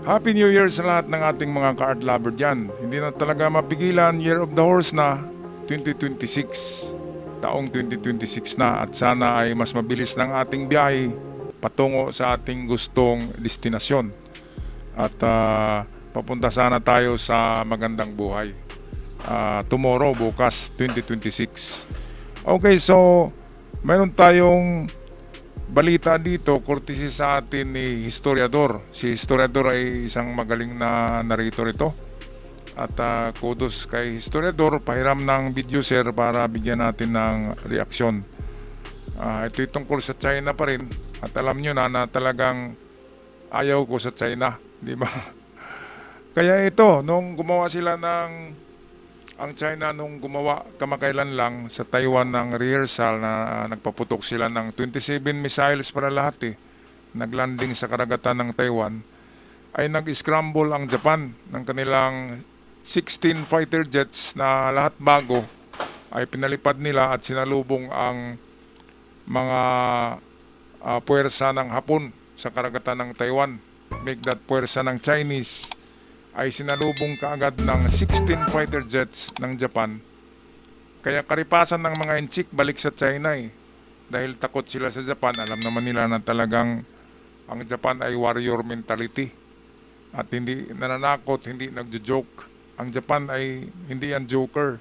Happy New Year sa lahat ng ating mga ka-art lover dyan. Hindi na talaga mapigilan, Year of the Horse na 2026. Taong 2026 na at sana ay mas mabilis ng ating biyahe patungo sa ating gustong destinasyon. At papunta sana tayo sa magandang buhay. Tomorrow, bukas, 2026. Okay, so mayroon tayong balita dito, courtesy sa atin ni Historiador. Si Historiador ay isang magaling na narrator ito. At kudos kay Historiador, pahiram ng video share para bigyan natin ng reaksyon. Ito'y tungkol sa China pa rin. At alam nyo na talagang ayaw ko sa China, di ba? Kaya ito, nung gumawa sila ang China nung gumawa kamakailan lang sa Taiwan ng rehearsal na nagpaputok sila ng 27 missiles para lahat naglanding sa karagatan ng Taiwan, ay nag-scramble ang Japan ng kanilang 16 fighter jets na lahat bago ay pinalipad nila at sinalubong ang mga puwersa ng Hapon sa karagatan ng Taiwan. Make that puwersa ng Chinese ay sinalubong kaagad ng 16 fighter jets ng Japan. Kaya karipasan ng mga inchik balik sa China dahil takot sila sa Japan. Alam naman nila na talagang ang Japan ay warrior mentality at hindi nananakot, hindi nagjo-joke. Ang Japan ay hindi yan joker.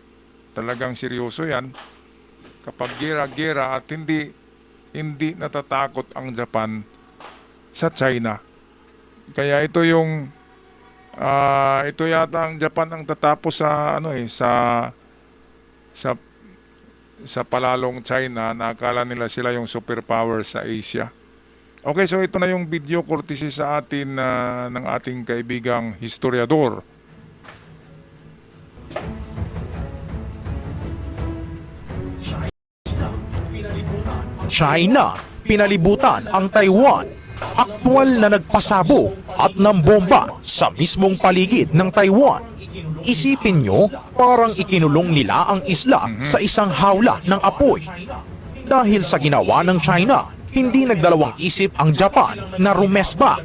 Talagang seryoso yan. Kapag gera-gera at hindi natatakot ang Japan sa China. Kaya ito yata ang Japan ang tatapos sa palalong China na akala nila sila yung superpower sa Asia. Okay, so ito na yung video courtesy sa atin ng ating kaibigang historiador. China, pinalibutan ang Taiwan. Aktwal na nagpasabog at nambomba sa mismong paligid ng Taiwan. Isipin nyo, parang ikinulong nila ang isla sa isang hawla ng apoy. Dahil sa ginawa ng China, hindi nagdalawang isip ang Japan na rumesba.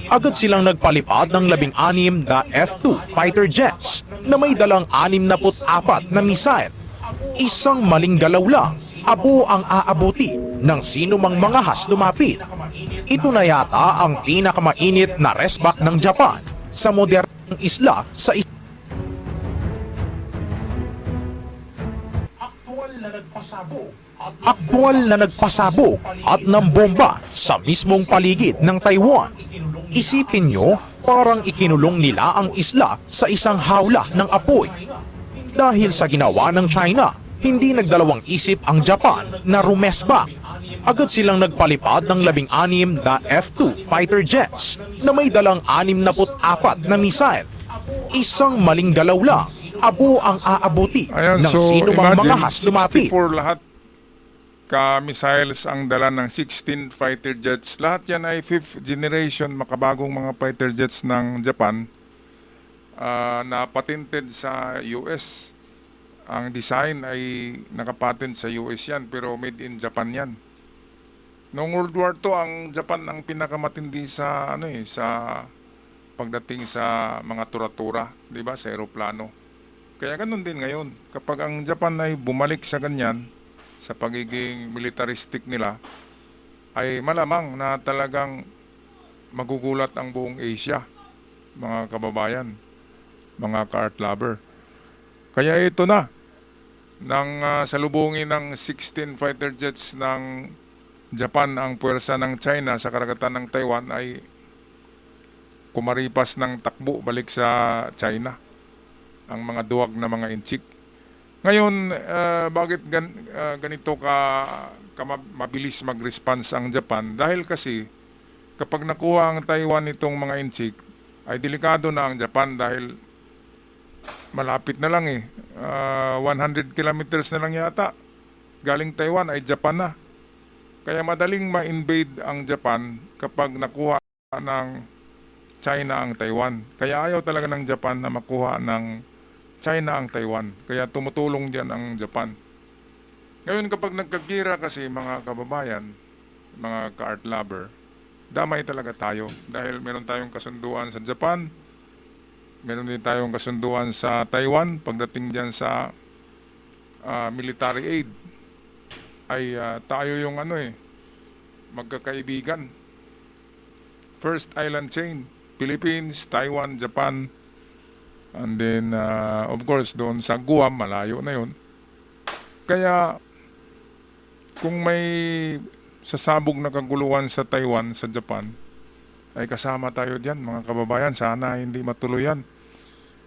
Agad silang nagpalipad ng 16 na F-2 fighter jets na may dalang 64 na missile. Isang maling galaw lang, abo ang aabuti ng sino mang mangahas lumapit. Ito na yata ang pinakamainit na resback ng Japan sa modernong isla sa Aktwal na nagpasabog at nambomba sa mismong paligid ng Taiwan. Isipin nyo, parang ikinulong nila ang isla sa isang hawla ng apoy. Dahil sa ginawa ng China, hindi nagdalawang isip ang Japan na rumesba. Agad silang nagpalipad ng 16 na F-2 fighter jets na may dalang 64 na missile. Isang maling galaw lang, abo ang aabuti ng sino mang mangahas lumapit. 64 lahat ka-missiles ang dala ng 16 fighter jets. Lahat yan ay 5th generation makabagong mga fighter jets ng Japan na patented sa US. Ang design ay nakapatent sa US yan pero made in Japan yan. Noong World War II, ang Japan ang pinakamatindi sa sa pagdating sa mga tura-tura, 'di ba, sa eroplano. Kaya ganun din ngayon. Kapag ang Japan ay bumalik sa ganyan, sa pagiging militaristic nila, ay malamang na talagang magugulat ang buong Asia, mga kababayan, mga ka-art lover. Kaya ito na, nang salubungin ng 16 fighter jets ng Japan ang puwersa ng China sa karagatan ng Taiwan ay kumaripas ng takbo balik sa China ang mga duwag na mga inchik. Ngayon, bakit ganito mabilis mag-response ang Japan? Dahil kasi kapag nakuha ang Taiwan itong mga inchik, ay delikado na ang Japan dahil malapit na lang 100 kilometers na lang yata. Galing Taiwan ay Japan na. Kaya madaling ma-invade ang Japan kapag nakuha ng China ang Taiwan. Kaya ayaw talaga ng Japan na makuha ng China ang Taiwan. Kaya tumutulong diyan ang Japan. Ngayon kapag nagkagira kasi mga kababayan, mga ka-art lover, damay talaga tayo dahil meron tayong kasunduan sa Japan, meron din tayong kasunduan sa Taiwan pagdating diyan sa military aid ay tayo yung magkakaibigan. First island chain, Philippines, Taiwan, Japan, and then of course doon sa Guam, malayo na yun. Kaya kung may sasabog na kaguluhan sa Taiwan, sa Japan, ay kasama tayo diyan mga kababayan. Sana hindi matuloy yan.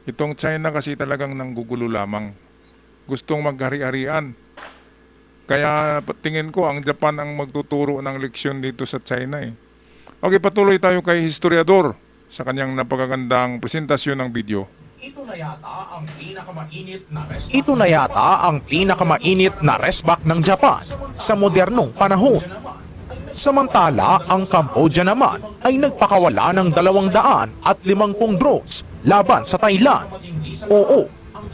Itong China kasi talagang nanggugulo lamang. Gustong maghari-harian. Kaya tingin ko ang Japan ang magtuturo ng leksyon dito sa China eh. Okay, patuloy tayo kay historiador sa kanyang napakagandang presentasyon ng video. Ito na yata ang pinakamainit na resback ng Japan sa modernong panahon. Samantala, ang Cambodia naman ay nagpakawala ng 250 drones laban sa Thailand. Oo,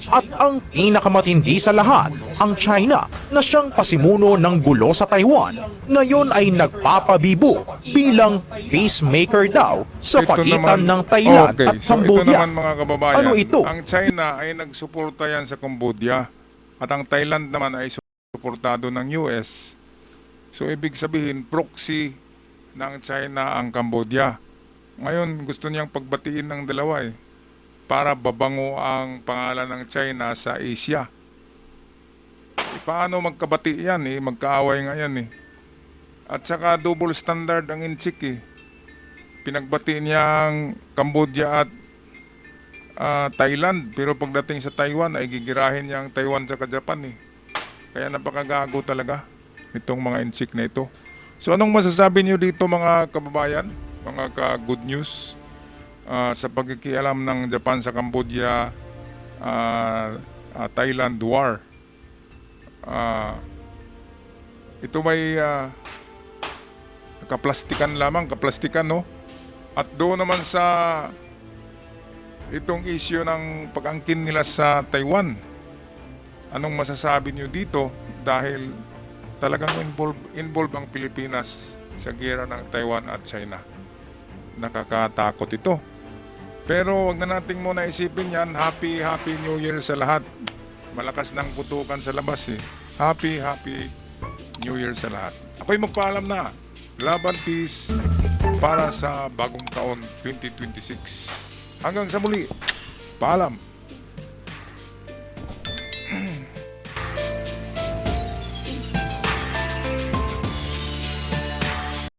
at ang pinakamatindi sa lahat, ang China na siyang pasimuno ng gulo sa Taiwan, ngayon ay nagpapabibo bilang peacemaker daw sa pagitan ng Thailand at So ito Cambodia. naman mga kababayan, Ano ito? ang China ay nagsuporta yan sa Cambodia at ang Thailand naman ay suportado ng US. So ibig sabihin, proxy ng China ang Cambodia. Ngayon gusto niyang pagbatiin ng dalawa eh, para babango ang pangalan ng China sa Asia. Paano magkabati yan eh, magkaaway nga yan eh. At saka double standard ang inchik eh. Pinagbati niyang Cambodia at Thailand, pero pagdating sa Taiwan ay gigirahin niya ang Taiwan sa Japan eh. Kaya napakagago talaga itong mga inchik na ito. So anong masasabi niyo dito mga kababayan, mga ka-good news? Sa pagkikialam ng Japan sa Cambodia Thailand war. Ito may kaplastikan no? At doon naman sa itong issue ng pag-angkin nila sa Taiwan, anong masasabi niyo dito? Dahil talagang involved ang Pilipinas sa giyera ng Taiwan at China. Nakakatakot ito. Pero wag na nating muna isipin yan. Happy New Year sa lahat. Malakas ng putukan sa labas eh. Happy New Year sa lahat. Ako'y magpaalam na. Love and peace para sa bagong taon 2026. Hanggang sa muli. Paalam.